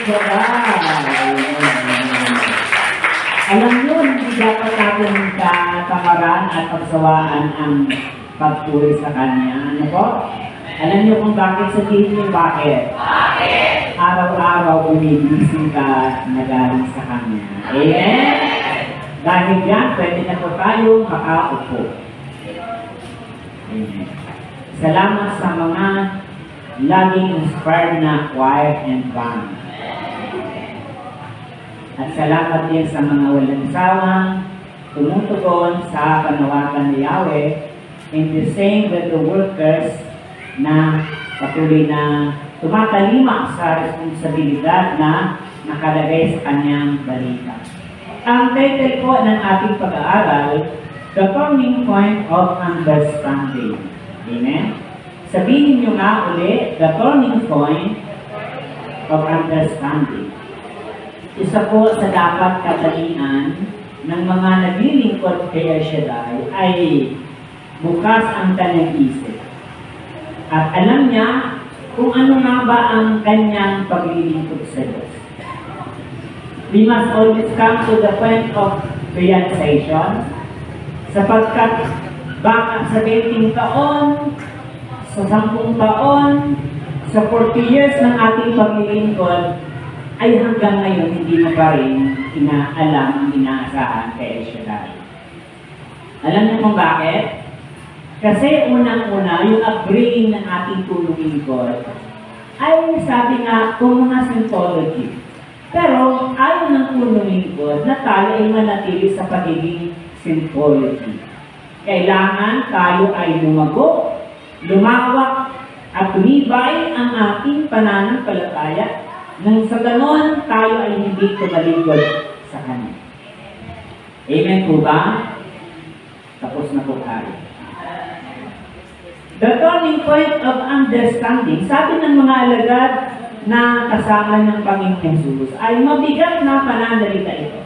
to God. Alam nyo, hindi dapat natin katamaran at pagsawaan ang pagpuri sa Kanya. Ano po? Alam nyo kung bakit? Sabihin nyo bakit? Bakit? Araw-araw umigising ka na galing sa Kanya. Amen? Dahil yan, pwede na po tayo makaupo. Amen. Salamat sa mga laging inspired na choir and band. At salamat din sa mga walang sawang tumutugon sa panawagan ni Yahweh, and the same with the workers na patuloy na tumatalima sa responsibilidad na nakalagay sa kanyang balita. Ang title po ng ating pag-aaral, The Turning Point of Understanding. Amen? Sabihin nyo nga ulit, The Turning Point of Understanding. Isa po sa dapat katalian ng mga naglilingkod kay El Shaddai ay bukas ang kanyang isip. At alam niya kung ano nga ba ang kanyang paglilingkod sa Diyos. We must always come to the point of realization sapagkat baka sa 20 taon, sa 10 taon, sa 40 years ng ating paglilingkod, ay hanggang ngayon hindi mo pa rin inaalam ang inaasahan kay El Shaddai. Alam niyo kung bakit? Kasi unang-una, yung upbringing ng ating tulong-lingkod ay sabi nga kung mga symbology. Pero ayaw ng tulong-lingkod na tayo ay manatili sa pagiging symbology. Kailangan tayo ay lumago, lumawak, at tumibay ang ating pananampalataya nang sa ganon, tayo ay hindi tumalikod sa Kanya. Amen po ba? Tapos na po tayo. The turning point of understanding, sabi ng mga alagad na kasama ng Panginoon Jesus, ay mabigat na pananalita ito.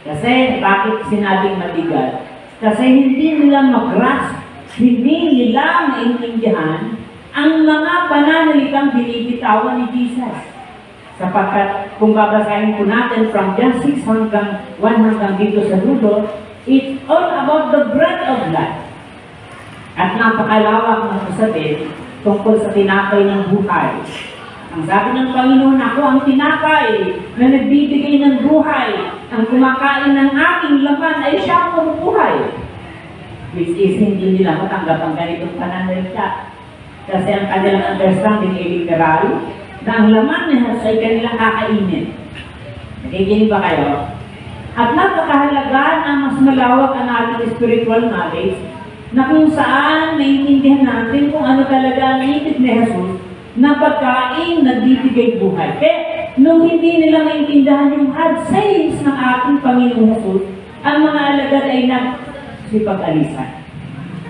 Kasi, bakit sinabing mabigat? Kasi hindi nila mag-grasp, hindi nila maintindihan ang mga pananalitang binibitawan ni Jesus. Sapagkat kung babasahin po natin from John 6 hanggang 1 hanggang dito sa dulo, it's all about the bread of life. At napakalawak ng usapin tungkol sa tinapay ng buhay. Ang sabi ng Panginoon, ako ang tinapay na nagbibigay ng buhay. Ang kumakain ng aking laman ay siya ang buhay. Which is hindi nila matanggap ang ganitong pananalita. Kasi ang kanilang understanding ay literal na ang laman niya ay kanilang kakainin. Nakikinig ba kayo? At napakahalaga na mas malawak ang ating spiritual knowledge na kung saan naiintindihan natin kung ano talaga ang ibig ni Jesus na pagkain nagbibigay buhay. Kaya nung hindi nila maintindihan yung hard sayings ng ating Panginoon Jesus, ang mga alagad ay nagsipag-alisan.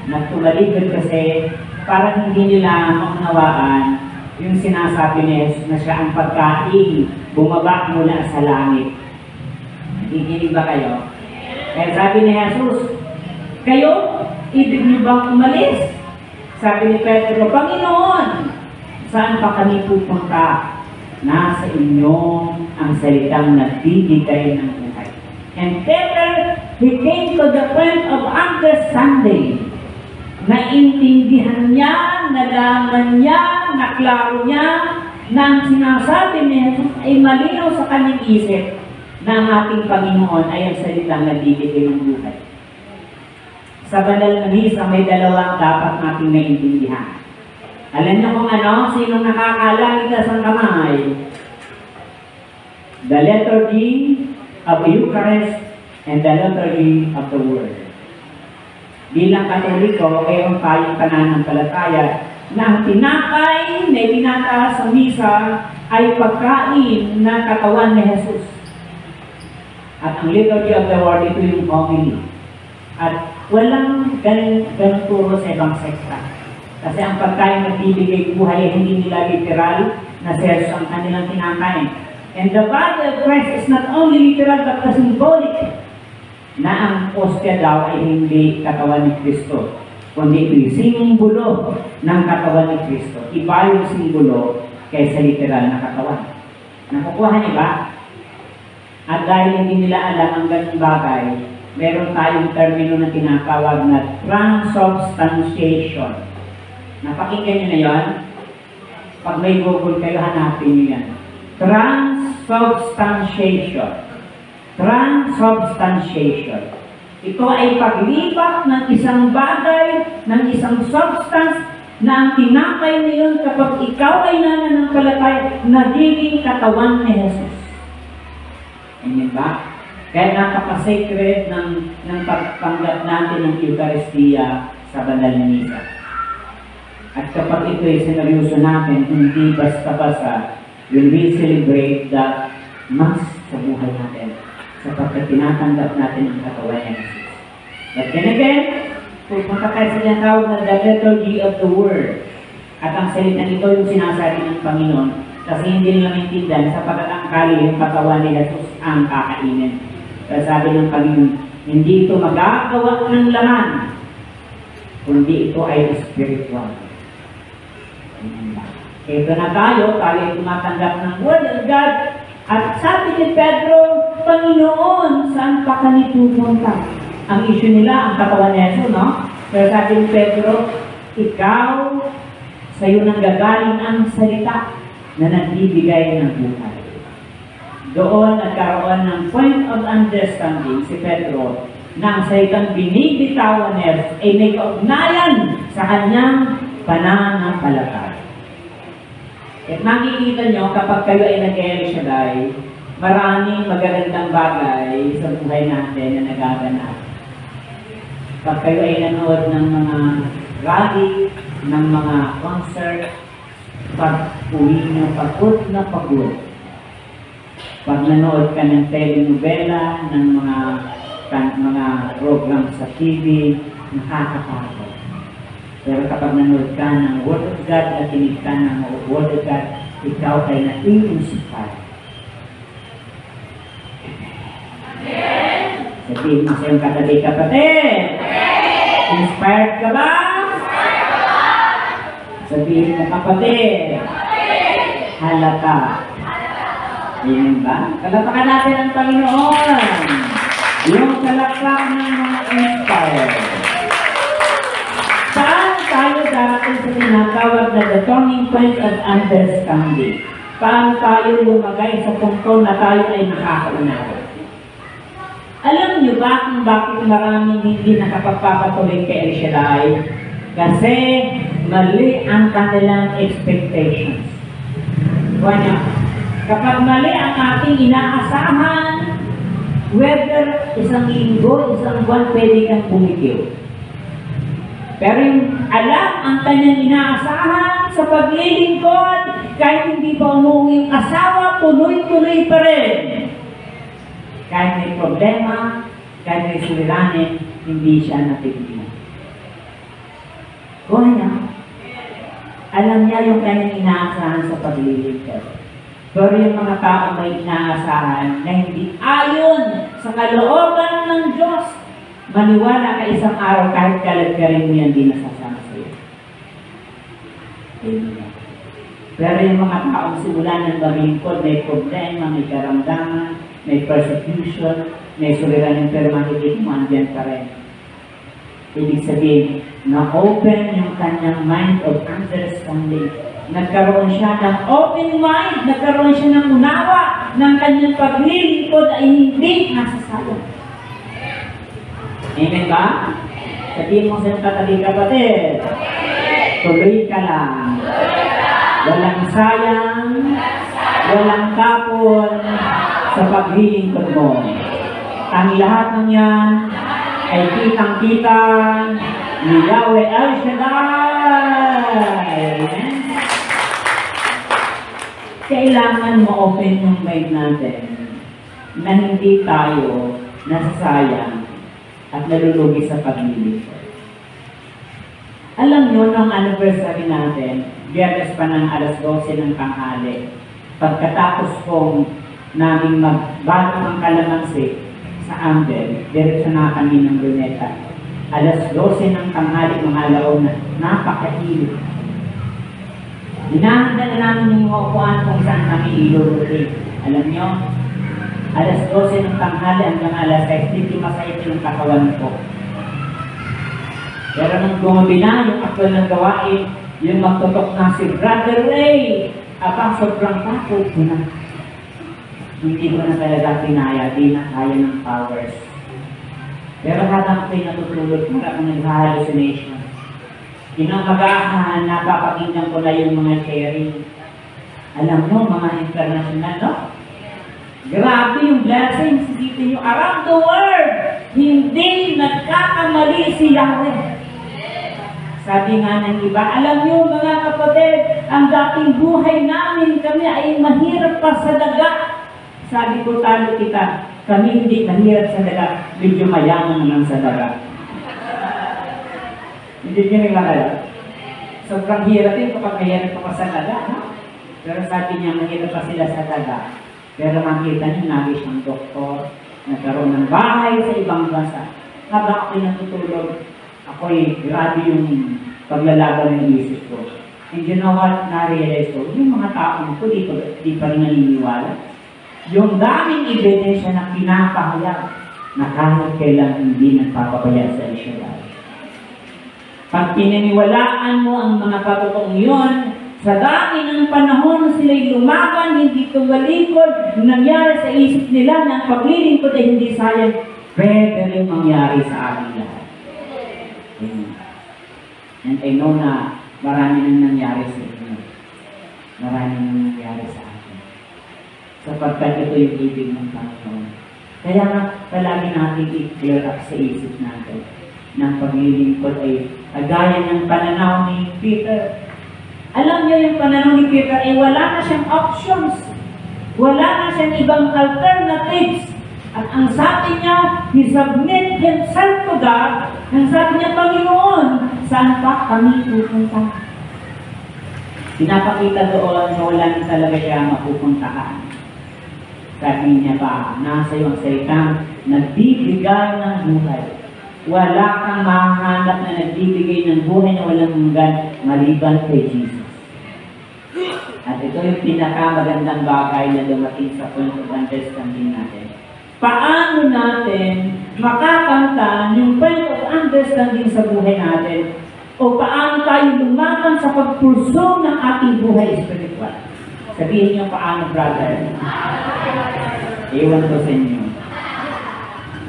Nagtumaligod kasi para hindi nila maunawaan yung sinasabi ni Jesus na siya ang pagkain bumaba mula sa langit. Nakikinig ba kayo? Kaya sabi ni Jesus, kayo, ibig niyo bang umalis? Sabi ni Pedro, Panginoon, saan pa kami pupunta? Nasa inyo ang salitang nagbibigay ng buhay. And Peter, he came to the point of understanding. Naintindihan niya, nalaman niya, naklaro niya na ang sinasabi ni Jesus ay malinaw sa kanyang isip na ang ating Panginoon ay ang salitang nagbibigay ng buhay. Sa banal na misa, may dalawang dapat nating naintindihan. Alam niyo kung ano? Sinong nakakalangit sa kamay? The liturgy of the Eucharist and the liturgy of the Word. Bilang Katoliko, mayroon tayong pananampalataya na ang tinapay na itinataas sa misa ay pagkain na katawan ni Jesus. At ang liturgy of the Word, ito yung homily. At walang ganun turo sa ibang sekta. Kasi ang pagkain na bibigay buhay ay hindi nila literal na si Jesus ang kanilang kinakain. And the body of Christ is not only literal but symbolic. Na ang ostya daw ay hindi katawan ni Kristo, kundi ito'y simbolo ng katawan ni Kristo. Iba yung simbolo kaysa literal na katawan. Nakukuha niyo ba? At dahil hindi nila alam ang ganung bagay, meron tayong termino na tinatawag na transubstantiation. Napakinggan niyo na yon? Pag may Google kayo, hanapin niyo yan. Transubstantiation. Transubstantiation. Ito ay paglipat ng isang bagay, ng isang substance na ang tinakay niyon kapag ikaw ay nananampalataya, nagiging katawan ni Jesus. Amen ba? Kaya napaka-sacred ng pagpanggap natin ng Eucharistia sa banal na misa. At kapag ito ay sineryoso natin, hindi basta-basta, will we celebrate the Mass sa buhay natin sapagkat tinatanggap natin ang katawan niya. But then again, pupunta tayo sa tinatawag na the liturgy of the Word. At ang salita nito yung sinasabi ng Panginoon kasi hindi nila maintindihan sapagkat ang kali yung katawan ni Jesus ang kakainin. Kaya sabi ng Panginoon, hindi ito magagawa ng laman, kundi ito ay spiritual. Ito na tayo ay tumatanggap ng Word of God. At sabi ni Pedro, Panginoon, saan pa kami pupunta? Ang issue nila, ang katawan ni Jesus, no? Pero sabi ni Pedro, ikaw, sa iyo nang gagaling ang salita na nagbibigay ng buhay. Doon nagkaroon ng point of understanding si Pedro na ang salitang binibitawan ni Jesus ay may kaugnayan sa kanyang pananampalataya. At makikita nyo, kapag kayo ay nag-El Shaddai, maraming magagandang bagay sa buhay natin na nagaganap. Kapag kayo ay nanood ng mga rally, ng mga concert, pag uwi nyo, pagod na pagod. Pag nanood ka ng telenovela, ng mga program sa TV, nakakapagod. Pero kapag nanood ka ng Word of God at tinig ka ng Word of God, ikaw ay na-inspire. Amen. Sabihin mo sa iyong katabi, kapatid. Inspired ka ba? Sabihin mo, kapatid. Halata. Amen ba? Kalapakan natin ang Panginoon. Yung kalakpak ng mga inspired. Saan tayo darating sa tinatawag na the turning point of understanding? Paano tayo lumagay sa punto na tayo ay nakakaunawa? Alam niyo ba kung bakit maraming hindi nakapagpapatuloy kay El Shaddai? Kasi mali ang kanilang expectations. Kanya, kapag mali ang ating inaasahan, whether isang linggo, isang buwan, pwede kang bumitiw. Pero yung alam ang kanyang inaasahan sa paglilingkod, kahit hindi pa umuwi yung asawa, tuloy-tuloy pa rin. Kahit may problema, kahit may suliranin, hindi siya natigil. Kung niya, alam niya yung kanyang inaasahan sa paglilingkod. Pero yung mga tao may inaasahan na hindi ayon sa kalooban ng Diyos, maniwala ka isang araw kahit kalat-karin mo yan, di nasasama sa'yo. Pero yung mga taong simulan ng maglingkod, may problema, may karamdaman, may persecution, may suliranin, pero makikita mo, andyan pa rin. Ibig sabihin, na-open yung kanyang mind of understanding. Nagkaroon siya ng open mind, nagkaroon siya ng unawa ng kanyang paglilingkod ay hindi nasasayang. Amen ba? Sabihin mo sa katabi, kapatid, tuloy ka lang. Walang sayang, walang tapon sa paglilingkod mo. Ang lahat ng yan ay kitang-kita ni Yahweh El Shaddai. Amen? Kailangan ma-open yung mind natin na hindi tayo nasasayang at nalulugi sa paglilingkod. Alam nyo, nung anniversary natin, Biyernes pa ng alas 12 ng tanghali, pagkatapos kong namin magbago ng kalamansi sa Amber, diretso na kami ng Luneta. Alas 12 ng tanghali, mga alaon na, napakahilip. Hinahanda na namin yung mga upuan kung saan kami ilulutin. Alam nyo, alas 12 ng tanghali hanggang alas 6, hindi masaya yung katawan ko. Pero nung gumabi na, yung aktual ng gawain, yung magtutok na si Brother Ray, abang sobrang takot ko na. Hindi ko na talaga pinaya, di na kaya ng powers. Pero habang ako'y natutulog, para akong nag-hallucination. Kinamagahan, napapakinggan ko na yung mga sharing. Alam mo, mga international, no? Grabe yung blessings, isipin nyo, around the world, hindi nagkakamali si Yahweh. Sabi nga ng iba, alam nyo mga kapatid, ang dating buhay namin, kami ay mahirap pa sa daga. Sabi ko, talo kita, kami hindi mahirap sa daga, medyo mayaman naman sa daga. Hindi nyo naglalala. Sobrang hirap yun kapag mahirap pa sa daga. No? Pero sabi niya, mahirap pa sila sa daga. Pero makita niyo, naging siyang doktor, nagkaroon ng bahay sa ibang bansa. Habang ako'y natutulog, ako'y grabe yung paglalaban ng isip ko. And you know what, na-realize ko, yung mga taong ko, di pa rin naniniwala. Yung daming ebidensya na pinapahayag na kahit kailan hindi nagpapabaya sa Israel. Pag pinaniwalaan mo ang mga patotoong yun, sa dami ng panahon sila'y lumaban, hindi tumalikod, nangyari sa isip nila na ang paglilingkod ay hindi sayang, pwede rin mangyari sa ating lahat. And I know na marami nang nangyari sa inyo. Marami nang nangyari sa atin. Sapagkat ito yung ibig ng Panginoon. Kaya nga, palagi natin i-clear up sa isip natin ng paglilingkod ay kagaya ng pananaw ni Peter. Alam niyo yung pananaw ni Peter ay wala na siyang options. Wala na siyang ibang alternatives. At ang sabi niya, he submit himself to God. Ang sabi niya, Panginoon, saan pa kami pupunta? Pinapakita doon na wala na talaga siya mapupuntahan. Sabi niya pa, nasa iyong salitang nagbibigay ng buhay. Wala kang mahanap na nagbibigay ng buhay na walang hanggan maliban kay Jesus. At ito yung pinakamagandang bagay na dumating sa point of understanding natin. Paano natin makakamtan yung point of understanding sa buhay natin? O paano tayo lumaban sa pagpursong ng ating buhay spiritual? Sabihin niyo paano, brother? Iwan ko sa inyo.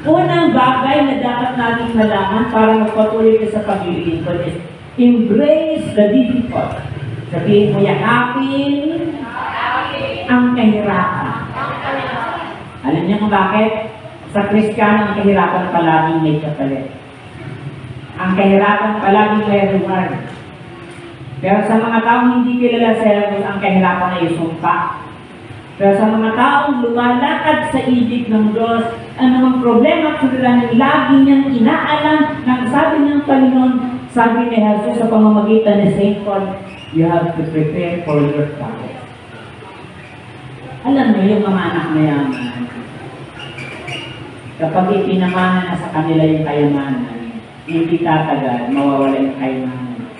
Unang bagay na dapat natin malaman para magpatuloy ka sa paglilingkod is embrace the difficult. Sabihin mo, yakapin ang kahirapan. Alam niyo kung bakit? Sa Kristiyano, ang kahirapan palaging may kapalit. Ang kahirapan palaging may reward. Pero sa mga taong hindi kilala sa Jesus, ang kahirapan ay sumpa. Pero sa mga taong lumalakad sa ibig ng Diyos, anumang problema at suliranin, lagi niyang inaalam ng sabi ng Panginoon, sabi ni Jesus sa pamamagitan ni St. Paul, you have to prepare for your trial. Alam niyo yung mga anak na yaman, kapag ipinamana na sa kanila yung kayamanan, hindi tatagal, mawawala yung kayamanan.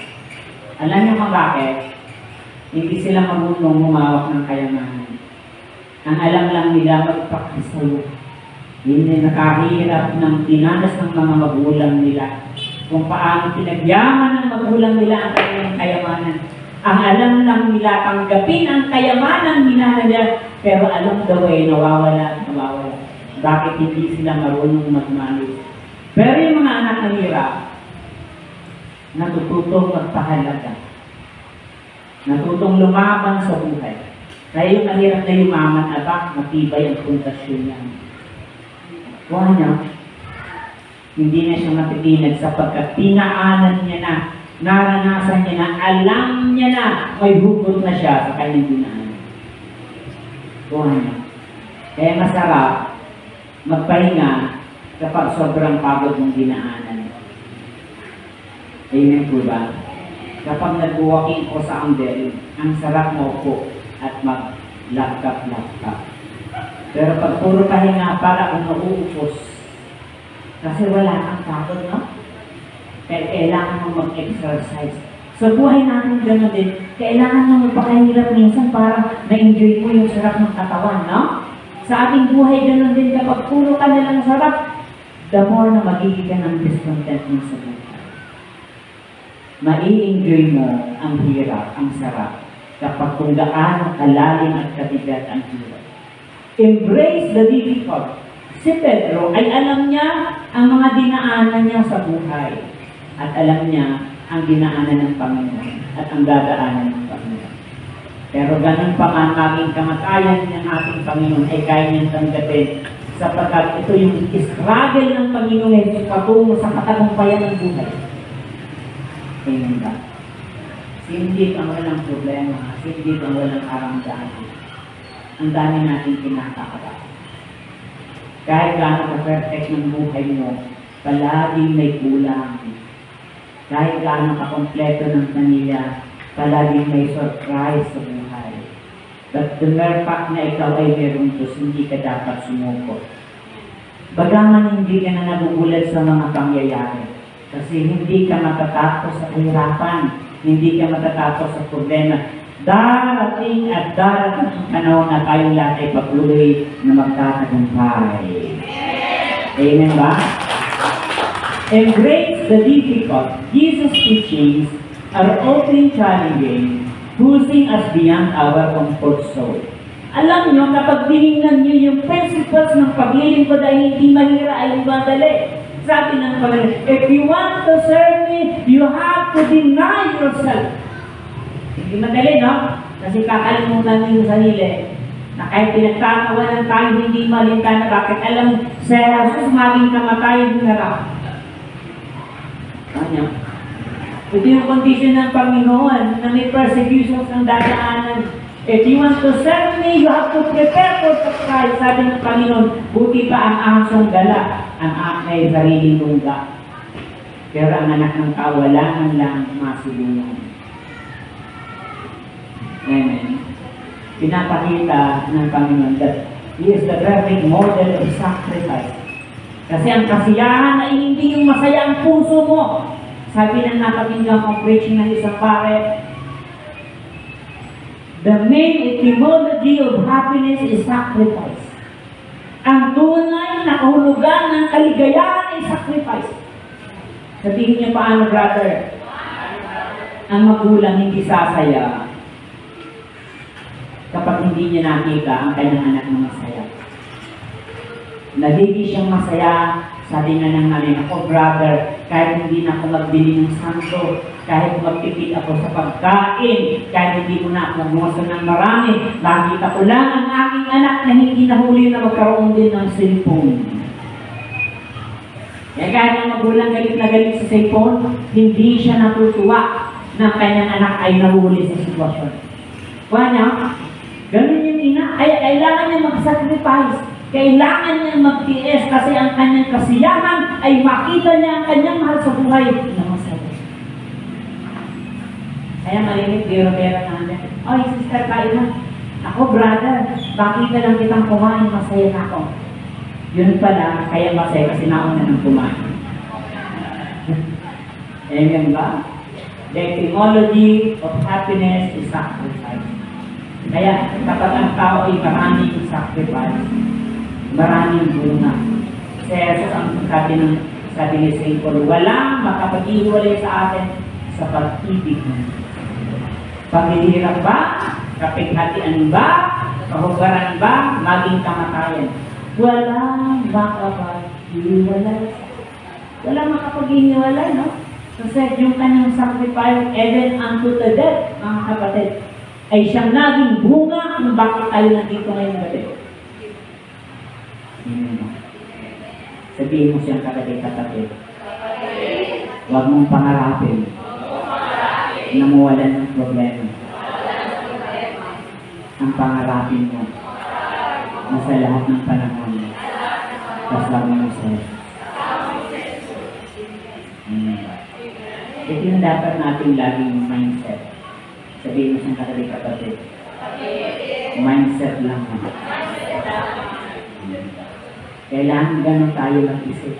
Alam niyo kung bakit? Hindi sila marunong humawak ng kayamanan. Ang alam lang nila magpakasalo. Hindi nakahirap ng tinanas ng mga magulang nila kung paano pinagyaman ng magulang nila ang kanilang kayamanan. Ang alam lang nila tanggapin ang kayamanan nila, pero alam the way, nawawala. Bakit hindi sila marunong magmanis? Pero yung mga anak ng hirap, natututong magpahalaga. Natutong lumaban sa buhay. Kaya yung mahirap na yumaman, matibay ang pundasyon niya. Kuha niya, hindi na siya matitinag sapagkat pinaanan niya na, naranasan niya na, alam niya na, may hugot na siya sa kanyang dinaanan. Kuha niya. Kaya masarap magpahinga kapag sobrang pagod mong dinaanan. Amen po ba? Kapag nag-walking ko sa ambel, ang sarap mo po at mag-laptop. Pero pag puro pahinga, para kung nauupos. Kasi wala kang pagod, no? Kaya kailangan mo mag-exercise. Sa buhay natin gano'n din, kailangan mo magpakahirap minsan para ma-enjoy mo yung sarap ng katawan, no? Sa ating buhay gano'n din, kapag puro ka nalang sarap, the more na magiging ka ng discontent mo sa buhay. Mai-enjoy mo ang hirap, ang sarap, kapag kung gaano kalalim at kabigat ang hirap. Embrace the difficult. Si Pedro ay alam niya ang mga dinaanan niya sa buhay. At alam niya ang dinaanan ng Panginoon at ang dadaanan ng Panginoon. Pero ganun pa man maging kamatayan ng ating Panginoon ay kaya niyang tanggapin sapagkat ito yung struggle ng Panginoon ay patungo sa katagumpayan ng buhay. Amen ba? Hindi ang walang problema, hindi ang walang karamdaman. Ang dami natin kinakakaba. Kahit gaano ka-perfect ng buhay mo, palaging may kulang. Kahit gaano ka-kompleto ng pamilya, palaging may surprise sa buhay. But the mere fact na ikaw ay meron Diyos, hindi ka dapat sumuko. Bagaman hindi ka na nagugulat sa mga pangyayari. Kasi hindi ka matatapos sa kahirapan, hindi ka matatapos sa problema. Darating at darating ang panahon na tayong lahat ay patuloy na magtatagumpay. Amen ba? Embrace the difficult. Jesus' teachings are often challenging, pushing us beyond our comfort zone. Alam nyo, kapag dinignan nyo yung principles ng paglilingkod ay hindi mahira ay madali. Sabi ng Panginoon, if you want to serve me, you have to deny yourself. Hindi madali, no? Kasi kakalimutan nyo yung sarili. Na kahit pinagtatawanan tayo, hindi malinta na bakit alam sa Jesus maging kamatayan na raw. Kanya. Ito yung condition ng Panginoon na may persecutions ng dadaanan. If you want to serve me, you have to prepare for sacrifice. Sabi ng Panginoon, buti pa ang asong dala, ang may sariling lungga. Pero ang anak ng tao, wala man lang masilungan. Amen. Pinapakita ng Panginoon that He is the perfect model of sacrifice. Kasi ang kasiyahan ay hindi yung masaya ang puso mo. Sabi ng napakinggan kong preaching ng isang pare, the main etymology of happiness is sacrifice. Ang tunay na kahulugan ng kaligayahan ay sacrifice. Sabihin niyo paano, brother? Ang magulang hindi sasaya kapag hindi niya nakita ang kanyang anak na masaya. Nagiging siyang masaya, sabi nga ng nanay, ako brother, kahit hindi na ako magbili ng santo, kahit magtipid ako sa pagkain, kahit hindi mo na ako gumasto ng marami, nakita ko lang ang aking anak na hindi nahuli na magkaroon din ng cellphone. Kaya kahit ang magulang galit na galit sa cellphone, hindi siya natutuwa na kanyang anak ay nahuli sa sitwasyon. Kuha niya, ganun yung ina, ay kailangan niya mag-sacrifice. Kailangan niya mag-tiis kasi ang kanyang kasiyahan ay makita niya ang kanyang mahal sa buhay na masaya. Kaya marinig, biro-biro natin. Oy, sister, kain na. Ako, brother, bakit na lang kitang kumain, masaya na ako. Yun pala, kaya masaya kasi nauna ng kumain. Amen ba? The etymology of happiness is sacrifice. Kaya kapag ang tao ay maraming sacrifice, maraming bunga. Kasi Jesus ang sabi ni St. Paul, walang makapag-iwalay sa atin sa pag-ibig mo. Paghihirap ba? Kapighatian ba? Kahubaran ba? Maging kamatayan. Walang makapag-iwalay. Walang makapag-iwalay, no? Kasi yung kanyang sacrifice, even unto the death, mga kapatid, ay siyang naging bunga kung bakit tayo nandito ngayon gabi. Sabihin mo siyang katabi-katabi. Huwag mong pangarapin na mawalan ng problema. Ang pangarapin mo na sa lahat ng panahon kasama mo sa ito yung dapat natin laging mindset. Sabihin mo siyang katabi-katabi. Mindset lang. Kailangan ganun tayo mag-isip.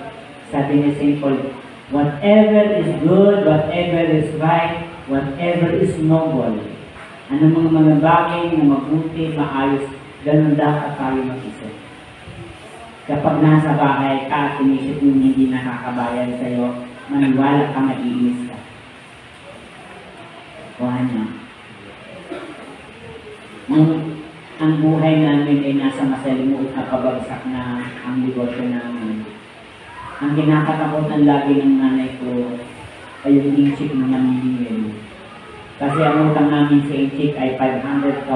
Sabi ni St. Paul, whatever is good, whatever is right, whatever is noble, anong mga bagay na mabuti, maayos, ganun dapat tayo mag-isip. Kapag nasa bahay ka at inisip mo hindi nakakabayan sa'yo, maniwala ka, mag-iinis ka. Kuha niya. Ang buhay namin ay nasa masalimuot na pabagsak na ang negosyo namin. Ang kinakatakutan lagi ng nanay ko ay yung inchik na namimili. Kasi ang utang namin sa inchik ay 500,000.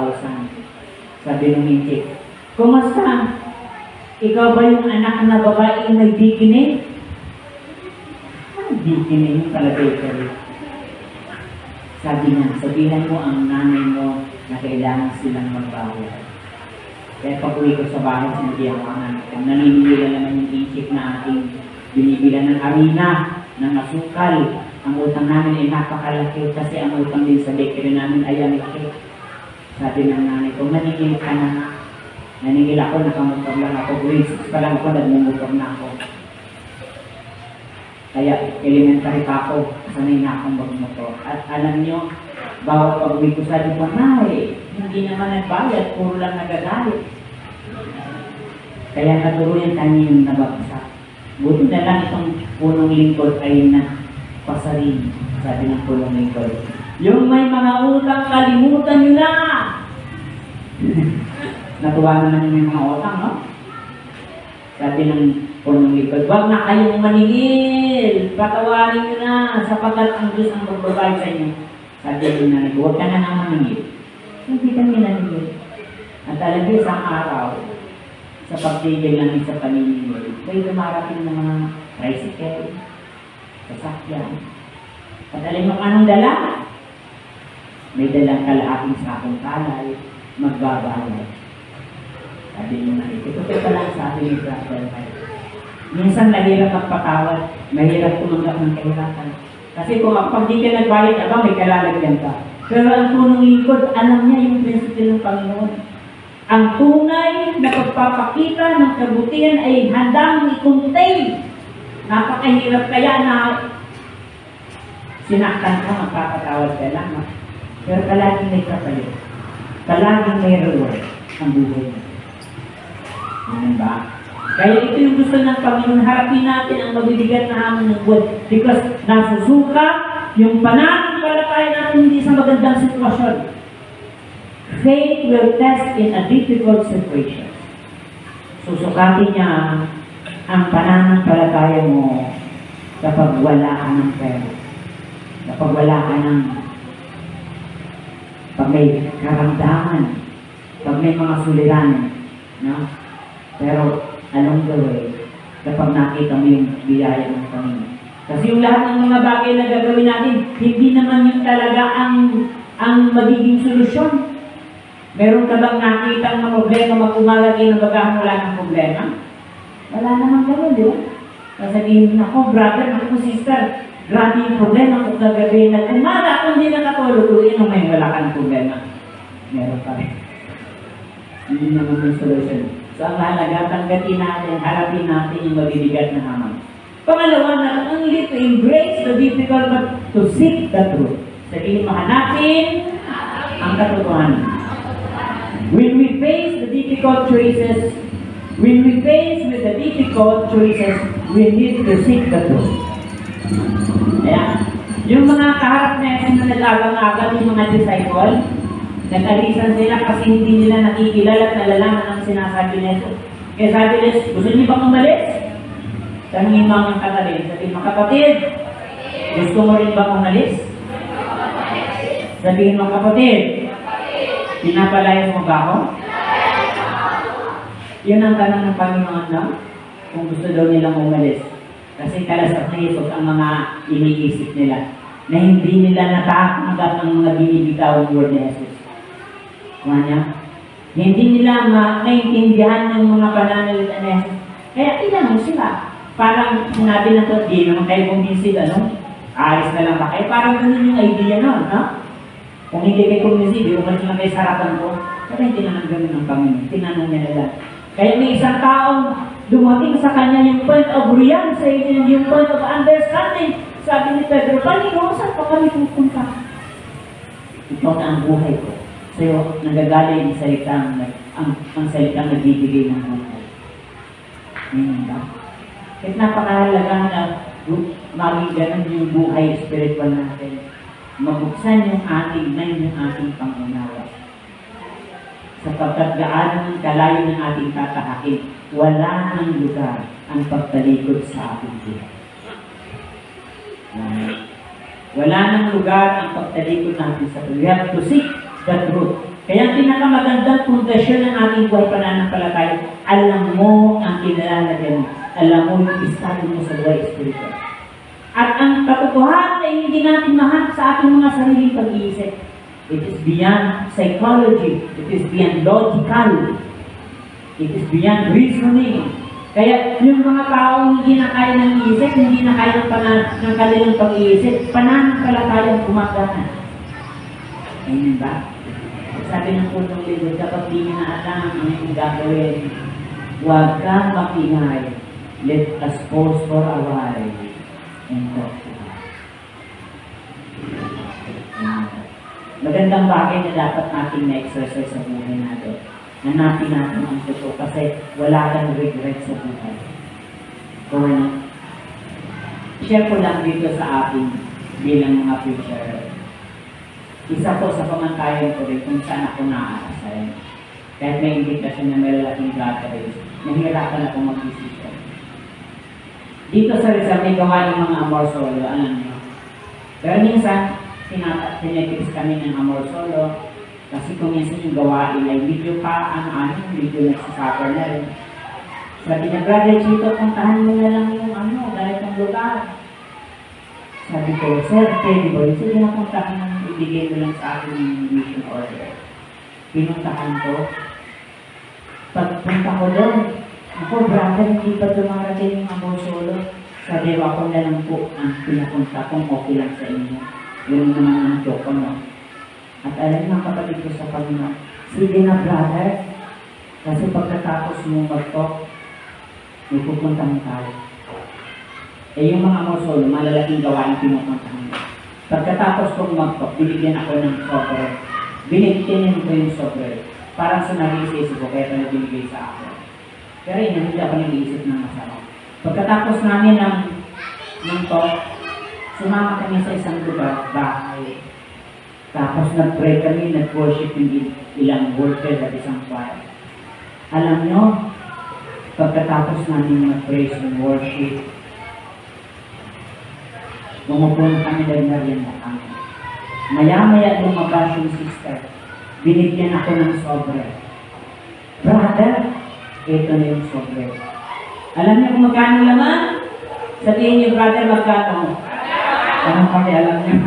Sabi ng inchik, kumusta? Ikaw ba yung anak na babae na nagdikinig? Dikinig yung palagay ko. Sabi niya, sabihan mo ang nanay mo na kailangan silang magbabayad. Kaya pag-uwi ko sa bahay, sinabihan ko ang nanay ko, naninigila naman yung inchik na ating binibilan ng harina, ng asukal. Ang utang namin ay napakalaki kasi ang utang din sa bakery namin ay alaki. Sabi ng nanay ko, maningil ka na nga. Naningil ako, nakamotor lang ako. Grade 6 pa lang ako, nagmumotor na ako. Kaya elementary pa ako, sanay na akong magmotor. At alam nyo, bawat pag-uwi ko sa ko, nay, hindi naman nagbayad, puro lang nagagalit. Kaya katuluyan kanya yung nabagsak. Buti na lang itong punong lingkod ay napasarin, sabi ng punong lingkod. Yung may mga utang, kalimutan nyo na! Natuwa naman yung mga utang, no? Sabi ng punong lingkod, wag na kayong maningil! Patawarin nyo na sapagkat ang Diyos ang magbabayad sa inyo. Sabi ng nanay, huwag ka na nang maningil. Hindi kami naningil. At talaga isang araw, sa pagtigil namin sa paniningil, may dumarating ng mga tricycle, sasakyan. At alam mo anong dala? May dalang kalahating sakong kalay, magbabayad. Sabi niyo na ito. Ito pa lang sa ating Brother Mike. Minsan mahirap magpatawad, mahirap tumanggap ng kahirapan. Kasi kung pag di ka nagbayad, may kalalagyan ka. Pero ang punong lingkod, alam niya yung prinsipyo ng Panginoon. Ang tunay na pagpapakita ng kabutihan ay handang i-contain. Napakahirap kaya na sinaktan ka, magpapatawad ka lang. Pero palaging may kapalit. Palaging may reward ang buhay mo. Ano ba? Kaya ito yung gusto ng Panginoon. Harapin natin ang mabibigat na hamon ng buhay. Because nasusuka yung pananampalataya natin hindi sa magandang sitwasyon. Faith will test in a difficult situation. Susukatin niya ang pananampalataya mo kapag wala ka ng pera. Kapag wala ka ng pag may karamdaman, pag may mga suliranin, no? Pero along the way, kapag nakita mo yung biyaya ng Panginoon. Kasi yung lahat ng mga bagay na gagawin natin, hindi naman yung talaga ang magiging solusyon. Meron ka bang nakita ng problema, mag-umalagay ng bagahan wala ng problema? Wala naman gano'n, di ba? Sasabihin ako, brother, ako sister, grabe yung problema kung kagabi na umaga, kung hindi nakatulog, yun ang may wala ka ng problema. Meron pa rin. Hindi naman yung solution. So ang halaga, tanggatin natin, harapin natin yung mabibigat na hamon. Pangalawa, not only to embrace the difficult, but to seek the truth. Sabihin, mahanapin ang katotohanan. When we face the difficult choices, we need to seek the truth. Ayan. Yung mga kaharap na yun na nag-agang-agang yung mga disciple, nag-alisan sila kasi hindi nila nakikilala at nalalaman ang sinasabi nito. Kaya sabi nila, gusto niyo bang umalis? Tangin mga katalin. Sabihin mga kapatid, gusto mo rin bang umalis? Sabihin mga kapatid, pinapalayas mo ba ako? Yun ang tanong ng Panginoon, no? Kung gusto daw nilang umalis. Kasi kalasas na Jesus ang mga iniisip nila na hindi nila natatanggap ang mga binibitawang word ni Jesus. Kanya? Hindi nila maintindihan ng mga pananalita ni Jesus. Kaya tinanong sila. Parang sinabi na to, di naman kayo kumbinsid, ano? Alis na lang ba kayo? Parang ganun yung idea nun, no? Kung hindi kayo kumbinsid, umalis lang kayo sa harapan ko. Pero hindi naman ganun ang Panginoon. Tinanong niya nila. Kaya may isang taong dumating sa kanya yung point of reality, yung point of understanding. Sabi ni Pedro, Panginoon, saan pa kami pupunta? ikaw na ang buhay ko. Sa'yo, nagagaling ang salitang, ang salitang nagbibigay ng buhay. Ngayon ba? Kahit napakahalaga na maging ganun yung buhay spiritual natin. Mabuksan yung ating mind, yung ating pangunawa. Sapagkat gaano ng kalayo ng ating tatahakin, wala nang lugar ang pagtalikod sa ating buhay. Wala nang lugar ang pagtalikod natin sa buhay. We have to seek the truth. Kaya ang pinakamagandang pundasyon ng ating buhay pananampalataya, alam mo ang kinalalagyan mo. Alam mo yung estado mo sa buhay spiritual. At ang katotohanan ay hindi natin mahanap sa ating mga sariling pag-iisip. It is beyond psychology. It is beyond logical. It is beyond reasoning. Kaya yung mga taong hindi na kaya ng isip, hindi na kaya ng kanilang pag-iisip, pananampalatayang gumagana. Ayun ba? Sabi ng punong libro, kapag di na alam ang iyong gagawin, huwag kang makingay. Let us pause for a while and talk to God. Magandang bagay na dapat natin na-exercise sa buhay natin. Hanapin natin ang totoo kasi wala kang regret sa buhay. Or na. Share ko lang dito sa akin bilang mga preacher. Isa po sa pamantayan ko rin kung saan ako naaasay. Kahit may indikasyon na may lalaking gatherings, nahihirapan ako mag-decision. Dito sa Rizal, may gawa ng mga amor solo, alam niyo. Pero minsan, tinetips kami ng amor solo, kasi kung minsan yung gawain ay medyo pa, medyo nagsasuffer na rin. Sabi niya, Brother Chito, puntahan mo na lang yung ganitong lugar. Sabi ko, Sir, pwede ba? Sige na puntahan mo, ibigay mo lang sa akin yung mission order. Pinuntahan ko. Pagpunta ko doon, ako, brother, hindi pa dumarating yung amor solo. Sabi ko, ako na lang po ang pinapunta kung okay lang sa inyo. Yun naman ang joke ko, no? At alam ng kapatid ko sa Panginoon, sige na, brother, kasi pagkatapos mo mag-talk, may pupuntahan tayo. Eh, yung mga amor solo, malalaking gawain pinupuntahan mo. Pagkatapos kong mag-talk, binigyan ako ng software. Binigyan ko yung software. Parang sa nag-iisip ko, kaya ito na binigay sa akin. Pero yun, hindi ako nag-iisip ng masama. Pagkatapos namin ng talk, sumama kami sa isang lugar, bahay. Tapos nag-pray kami, nag-worship yung ilang workers at isang choir. Alam nyo, pagkatapos namin mag-praise and worship, bumupun kami dahil merienda kami. Maya-maya lumabas yung sister. Binigyan ako ng sobre. Brother, ito na yung sobre. Alam niyo kung magkano laman? Sabihin niyo, brother, magkano? Anong kami alam niyo?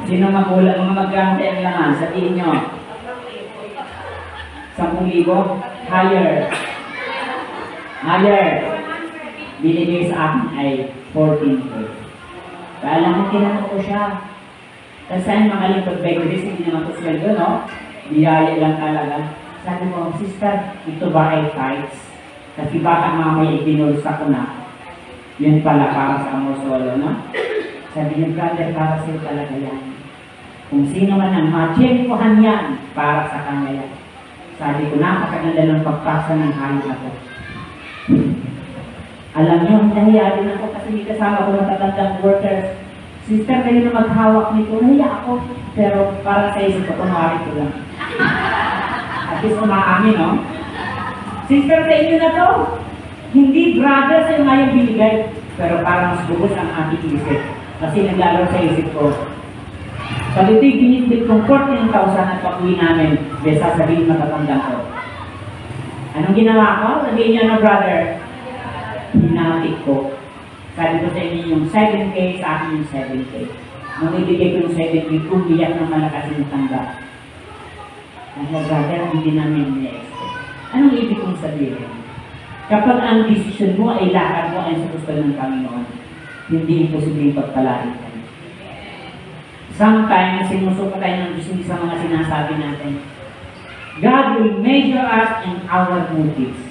Sino magulang mga magkano ang laman? Sabihin niyo. 10,000? Higher. Higher. Binigay sa akin ay 14K. Kaya alam mo, tinanong ko siya. Kasi saan mga pag-beggaries, hindi naman ko sweldo, no? Biyaya lang talaga. Sabi mo, sister, ito ba ay tithes? Kasi baka mamaya ibinulsa ko na. Yun pala para sa amor solo, no? Sabi niya, brother, para sa'yo talaga yan. Kung sino man ang matiyempohan yan, para sa kanya yan. Sabi ko, napakaganda ng pagpasa ng hayop ako. Alam niyo, nahiya din ako kasi may kasama ko matatandang workers. Sister, kayo na maghawak nito. Nahiya ako. Pero para sa isip ko, kunwari ko lang. At least umaamin, no? Sister, sa inyo na to. Hindi brother sa nga yung binigay. Pero parang mas bubos ang aking isip. Kasi naglalaro sa isip ko. Pag ito'y binibig kong 14,000 at pag-uwi namin, may sasabihin matatandang ko. Anong ginawa ko? Sabihin niya, no, brother? Hinatik ko. Sabi ko sa inyo yung 7K, sa akin yung 7K. Nung ibigay ko yung 7K, umiyak ng malakas yung tanda. Ang brother, hindi namin ni-expect. Anong ibig kong sabihin? Kapag ang decision mo ay lakad mo ay sa gusto ng Panginoon, hindi imposibleng pagpalain ka. Sometimes, sinusuko tayo ng Diyos sa mga sinasabi natin. God will measure us in our motives.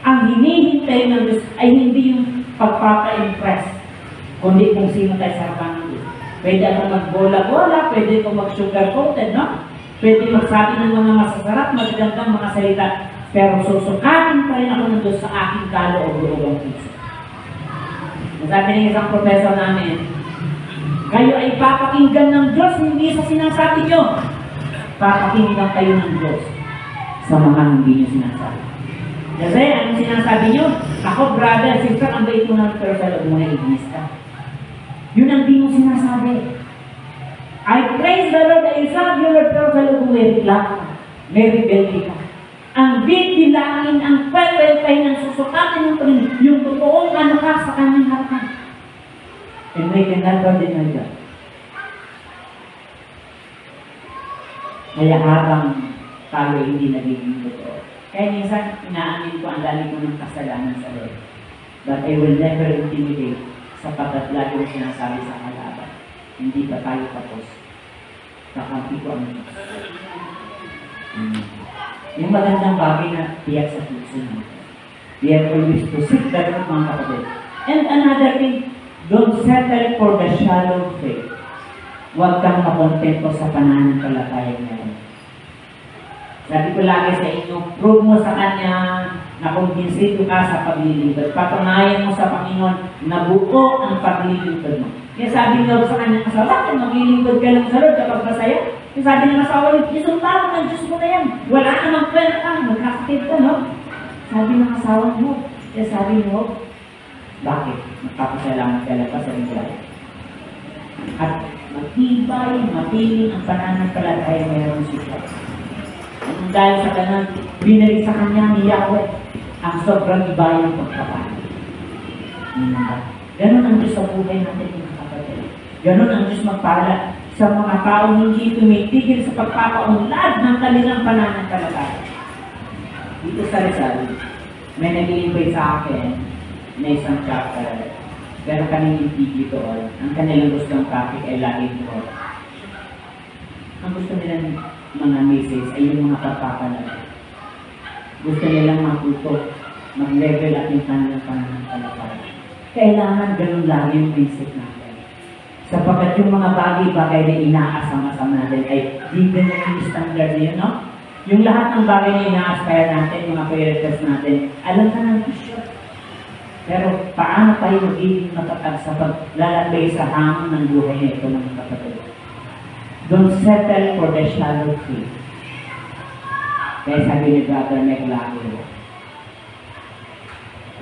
Ang hinihintay ng Diyos ay hindi yung pagpapa-impress, kundi kung sino tayo sa harapan ng Diyos. Pwede ako magbola-bola, pwede ako mag-sugar-coated, no? Pwede magsabi ng mga masasarap, magagandang mga salita, pero susukatin pa rin ako nandun sa aking kaloob-loob ang puso. Sabi ng isang professor namin, kayo ay papakinggan ng Diyos, hindi sa sinasabi nyo. Papakinggan kayo ng Diyos sa mga hindi nyo sinasabi. Kasi anong sinasabi nyo? Ako, brother, sister, ang bait mo ng pero sa loob mo na ignis ka. Yun ang di mo sinasabi. I praise the Lord, I serve you, Lord, pero sa loob mo may reklamo ka. May rebelde ka. Ang bibilangin, ang kwelwelpahin, ang susukatin yung totoong ano ka sa kanyang harapan. And we cannot ordinary God. Kaya habang tayo hindi nagiging totoo. Kaya minsan, inaamin ko ang dami ko ng kasalanan sa Lord. But I will never intimidate sapagkat lagi ko sinasabi sa kalaban. Hindi pa tayo tapos. Kakampi ko ang Diyos. Yung magandang bagay na tiyak sa puso natin. We have always to seek the Lord, mga kapatid. And another thing, don't settle for the shallow faith. Huwag kang makontento sa pananampalataya ngayon. Sabi ko lagi sa inyo, prove mo sa Kanya na kumbinsido ka sa paglilingkod. Patunayan mo sa Panginoon na buo ang paglilingkod mo. Kaya sabi niya sa kanyang asawa, bakit maglilingkod ka lang sa Lord kapag masaya? Kaya sabi niya asawa, isultahan ng Diyos mo na yan. Wala namang pwede ka, magkakakit ka, no? Sabi ng asawa mo. Kaya sabi mo, bakit? Magpapasalamat ka lang pa sa Biblia. At matibay, mapiling ang pananampalataya meron siya. Dahil sa ganun, binalik sa kanya ni Yahweh ang sobrang iba yung pagkakalit. Ganon ang Diyos sa buhay natin, mga kapatid. Ganon ang Diyos magpala sa mga taong hindi tumitigil sa pagpapaunlad ng kanilang pananampalataya. Dito sa Rizal, may nag-i-invite sa akin na isang chapter. Pero kanilang hindi doon. Ang kanilang gustong topic ay laging ko. Ang gusto nilang mga message ay yung mga pagpapalag. Gusto nilang matuto, mag-level up yung kanilang pananampalataya. Kailangan ganun lagi yung message natin. Sapagkat yung mga bagay-bagay na inaasam-asam natin ay di ganun yung standard na yun, no? Yung lahat ng bagay na ina-aspire natin, mga priorities natin, alam ka ng issue. Pero paano tayo magiging matatag sa paglalagay sa hamon ng buhay na ito ng kapatid? Don't settle for the shallow faith. Kaya sabi ni Brother Meglaro,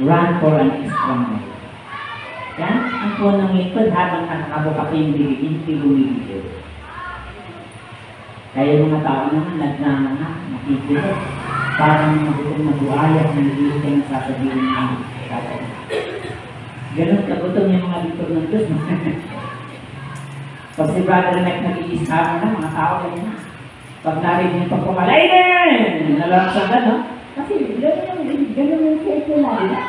run for an extra mile. Yan, ang punong likod habang nakakabuka pa yung bibig, hindi bumibigil. Kaya mga tao naman, nagnanganak, nakikinig, parang magutom na buhaya, nandito kayo sasabihin ng tatay. Ganun, nagutom yung mga likod ng Diyos. Pag si Brother Mike nag-iiskama na, mga tao ganyan na. Pag narinig yung pagpamalay din, nalaksagan, no? Kasi ganun yung kaya lagi na.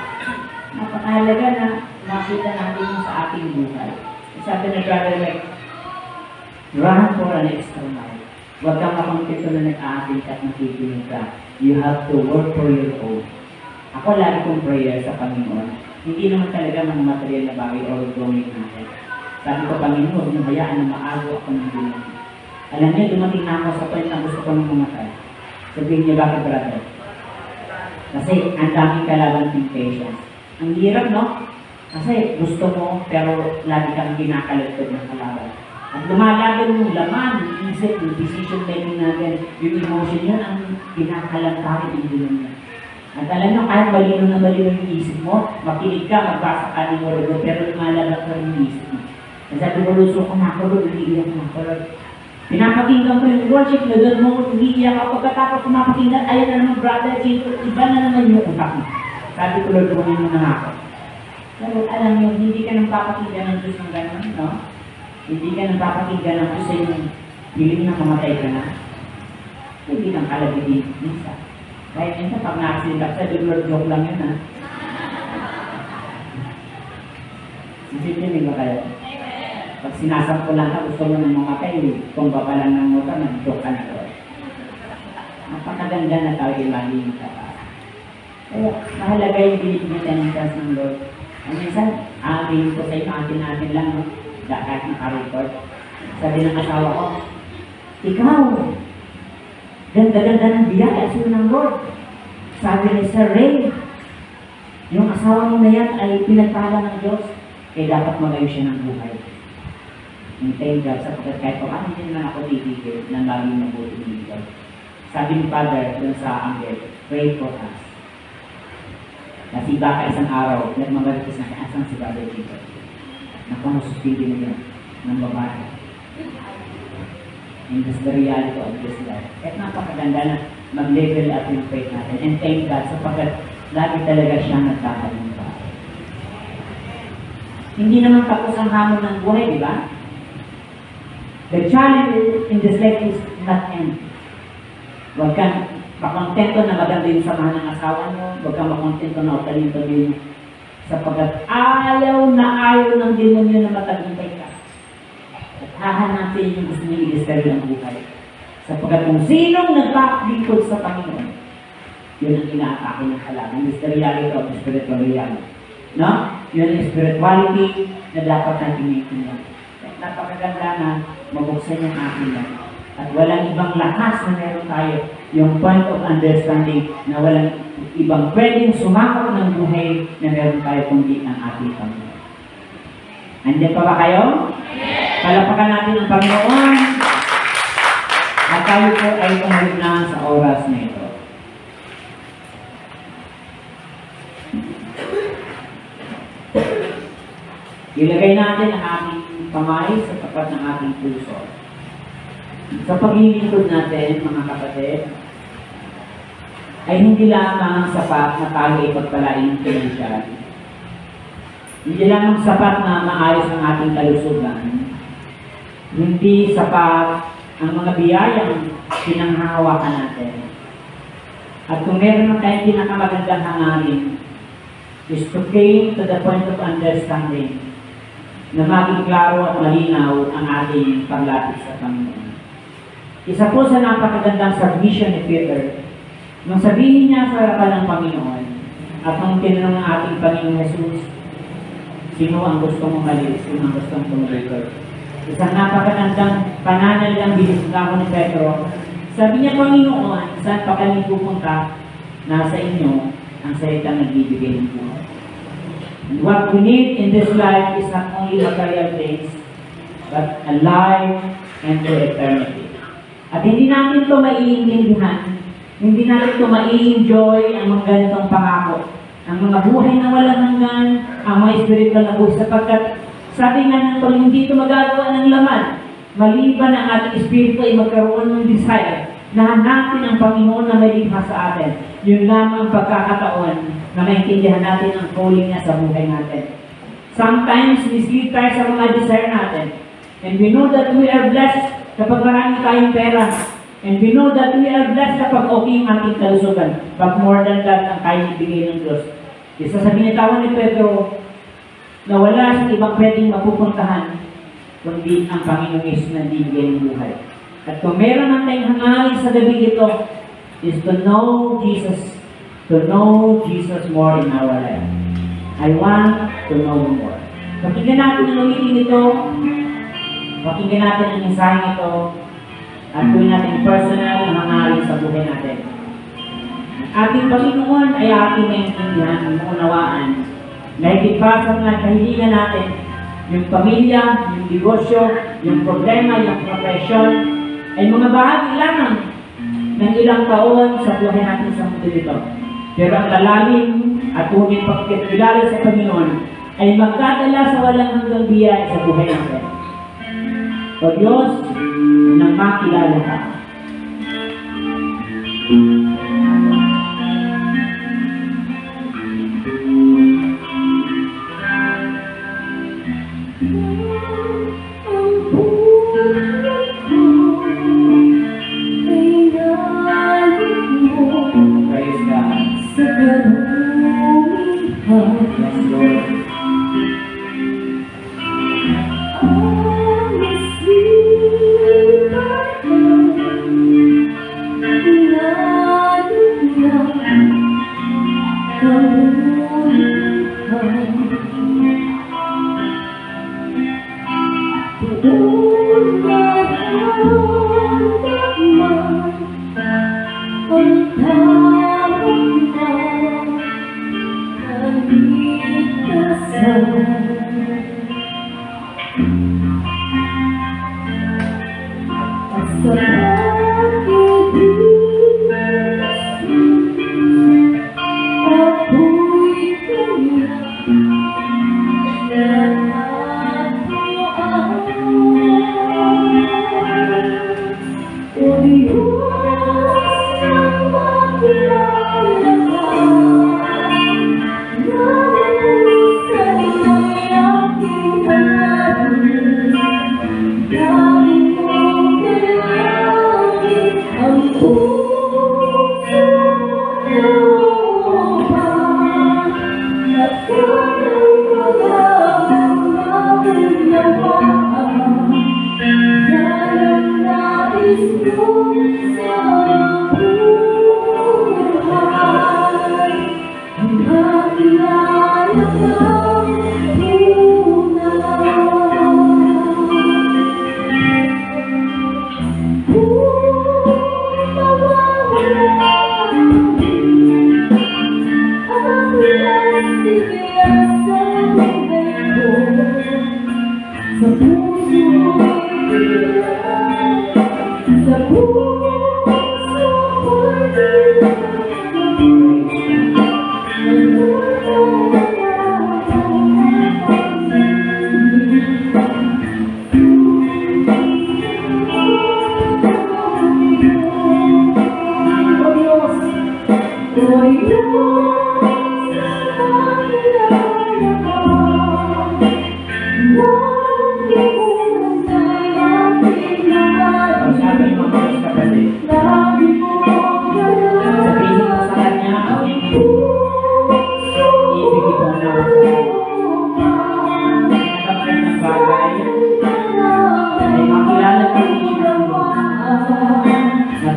Napakahalaga na makita natin yung sa ating buhay. Sabi na Brother Mike, run for an extra mile. Huwag kang makampito na nag-aating at nakikinig ka. You have to work for your own. Ako lagi kong prayer sa Panginoon. Hindi naman talaga mga material na bagay o gawin natin. Sabi ko, Panginoon, yung hayaan na maago ako ng bilang. Alam niyo, dumating na ako sa point na gusto ko nang mamatay. Sabihin niya, bakit brother? Kasi ang daming kalaban temptations. Ang hirap, no? Kasi gusto mo, pero lagi kang kinakalagtod ng kalaban. At lumalaban yung laman, yung isip, yung decision making natin, yung emotion yun, ang kinakalagtarin yung bilang niya. At alam nyo, kahit balino na balino yung isip mo, makinig ka, magbasa ka ng word, pero lumalaban ka yung isip mo. Kasi sabi ko, luso ko na ako, umiiyak na ako. Pinapakinggan ko yung worship na doon mo, umiiyak ako. Pagkatapos kumapakinggan, ayun na naman, brother, iba na naman yung utak mo. Sabi ko, Lord, kumain mo na ako. Pero alam nyo, hindi ka nang papakinggan ng Diyos ng gano'n, no? Hindi ka nang papakinggan ng Diyos sa yung piling na mamatay ka na. Hindi kang kalagigin, minsan. Kahit minsan, pag nakasilap sa Lord, joke lang yun, ha? Sisipin ba kayo? Pag sinasampulan ka, gusto mo nang mamatay, kung babalan ng motor, nag-joke ka na doon. Napakaganda na tawag yung lagi yung kata. Kaya, mahalaga yung binibigyan tayo ng chance ng Lord. At minsan, amin ko sa inyo, atin natin lang, no? kahit naka-record. Sabi ng asawa ko, ikaw, ganda-ganda ng biyaya sa'yo ng Lord. Sabi ni Sir Ray, yung asawa mo na yan ay pinagpala ng Diyos, kaya dapat magayo siya ng buhay. And thank God, sapagkat kahit paano hindi naman ako titigil na laging mabuti ng Diyos. Sabi ni Father dun sa Angel, pray for us. Kasi baka isang araw, nagmamarites na asan si Father Jesus. Nakamususpili na yun ng babae. And that's the reality of this life. At napakaganda na mag-level up yung faith natin. And thank God, sapagkat lagi talaga siyang nagtatalumpay. Hindi naman tapos ang hamon ng buhay, di ba? The challenge in this life is not end. Huwag kang makontento na maganda yung samahan ng asawa mo. Huwag kang makontento na utalito din. Sapagkat ayaw ng demonyo na matagumpay ka. At hahanapin yung gusto niya i-describe ng buhay. Sapagkat kung sinong nagpaklingkod sa Panginoon, yun ang inaatake ng kalaban. This is the reality of the spiritual reality. No? Yun ang spirituality na dapat natin maintindihan. Napakaganda na mabuksan yung akin lang. At walang ibang lakas na meron tayo. Yung point of understanding na walang ibang pwedeng sumakot ng buhay na meron tayo kundi ang ating Panginoon. Andiyan pa ba kayo? Yes! Palapakan natin ang Panginoon. At tayo po ay tumalik na sa oras na ito. Ilagay natin ang ating kamay sa tapat ng ating puso. Sa paglilingkod natin, mga kapatid, ay hindi lamang sapat na tayo ay pagpalain ng pinansyal. Hindi lamang sapat na maayos ang ating kalusugan. Hindi sapat ang mga biyayang pinanghahawakan natin. At kung meron man tayong pinakamagandang hangarin, is to came to the point of understanding na maging klaro at malinaw ang ating paglapit sa Panginoon. Isa po sa napakagandang submission ni Peter, nung sabihin niya sa harapan ng Panginoon, at nung tinanong ng ating Panginoon Jesus, sino ang gusto mong malis, sino ang gusto mong tumulog? Isang napakagandang pananalang binisgaho ni Pedro, sabi niya, Panginoon, saan pa kami pupunta? Nasa inyo ang salitang nagbibigay ng buhay. And what we need in this life is not only material things, but a life and to eternity. At hindi natin ito maiintindihan, hindi natin ito mai-enjoy ang mga ganitong pangako. Ang mga buhay na walang hanggan, ang mga spiritual na buhay, sapagkat sabi nga ng Panginoon, hindi ito magagawa ng laman. Maliban ang ating espiritu ay magkaroon ng desire na hanapin ang Panginoon na may likha sa atin. Yun lamang pagkakataon na maintindihan natin ang calling niya sa buhay natin. Sometimes, mislead tayo sa mga desire natin. And we know that we are blessed kapag marami tayong pera. And we know that we are blessed kapag okay ang ating kalusugan. But more than that, ang kaya ibigay ng Diyos. Isa sa binitawan ni Pedro, na wala siyang ibang pwedeng mapupuntahan, kundi ang Panginoon Yesus na bibigay ng buhay. At kung meron ang tayong hangarin sa gabi ito, is to know Jesus more in our life. I want to know more. Pakinggan natin ang meeting ito, pakinggan natin ang mensahe ito, at gawin natin personal na hangarin sa buhay natin. Ang ating Panginoon ay ating maintindihan, unawaan, na higit pa sa mga kahilingan natin, yung pamilya, yung negosyo, yung problema, yung profession, ay mga bahagi lamang ng ilang taon sa buhay natin sa mundo dito. Pero ang lalalim at tunay pagkakilala sa Panginoon ay magdadala sa walang hanggang biyaya sa buhay natin. O Diyos, nang makilala ka.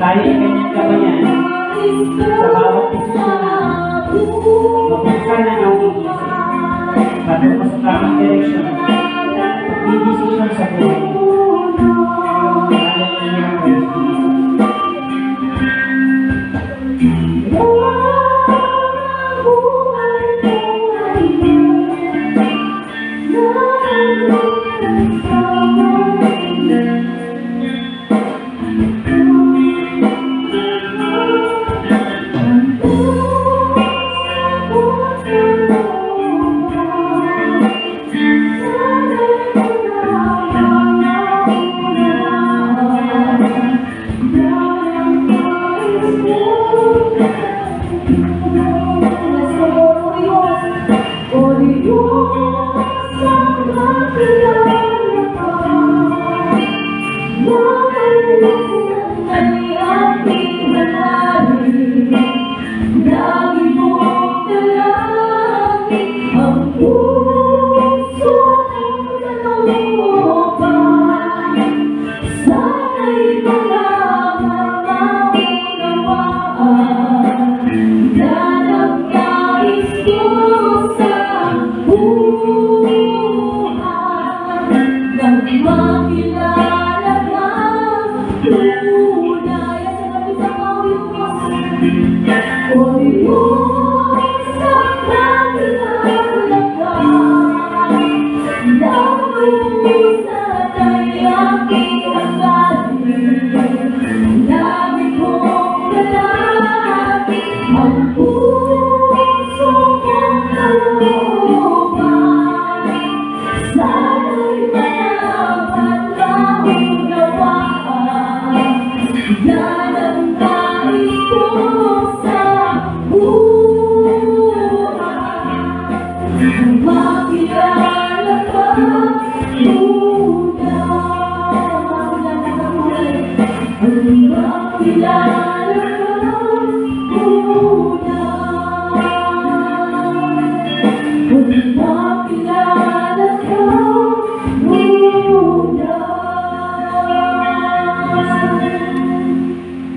Tayo ay kanyang gabayan sa bawat desisyon natin. Mabuksan ang ating isip patungo sa tamang direksyon at magdidesisyon sa buhay. Hallelujah, praise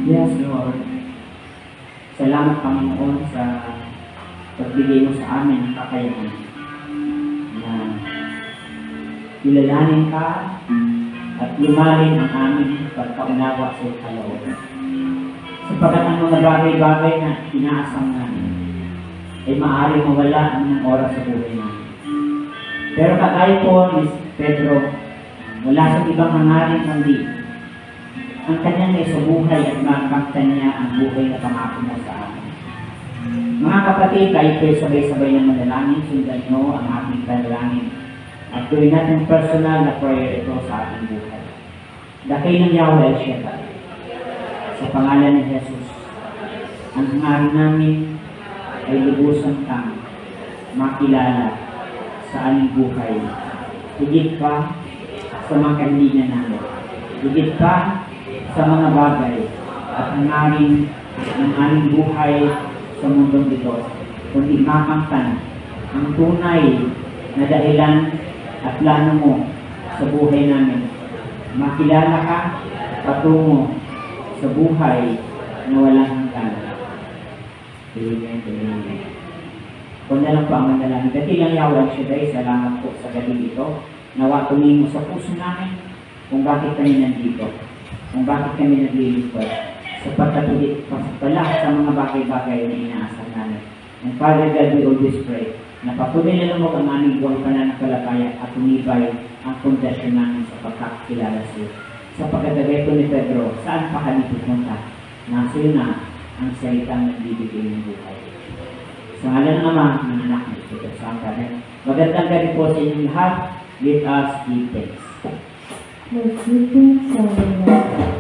Yes, Lord. Salamat, Panginoon, sa pagbigay mo sa amin ng kakayahan na kilalanin ka at lumalim ang aming pagkaunawa sa kalooban. Sapagat ang mga bagay-bagay na inaasam namin ay maaari mawala ng oras sa buhay namin. Pero kagaya po ni Pedro, wala sa ibang hangarin kundi ang kanyang naisabuhay at makakita niya ang buhay na pangako mo sa amin. Mga kapatid, tayo kayo sabay-sabay ng manalangin, sundan nyo ang ating panalangin at gawin natin personal na prayer ito sa ating buhay. Dakay ng Yahweh Shaddai, sa pangalan ni Jesus, ang hangarin namin ay lubusan kang makilala sa aming buhay. Higit pa sa mga kandina namin. Higit pa sa mga bagay at hangarin ng aming buhay sa mundong ito, kundi makamtan ang tunay na dahilan at plano mo sa buhay namin. Makilala ka patungo sa buhay na walang hanggan. Amen. Amen. Kung na lang po ang manalangin. Dakilang Yahweh Shaddai, salamat po sa gabi ito. Nawa tuloy mo sa puso namin kung bakit kami nandito. Kung bakit kami naglilipad sa pagkatulit pala sa mga bagay-bagay na inaasal namin. And Father God, we always pray na patuloy na lumog ang aming buong pananampalataya at umibay ang pundasyon namin sa pagkakilala sa iyo. Sa pagkatagay po ni Pedro, saan pa kami pupunta? Nasa iyo na ang salitang nagbibigay ng buhay. Sa ngalan ng Ama, ng Anak, ng Espiritu Santo. Magandang gabi po sa inyong lahat. Let us give thanks. Let's give thanks,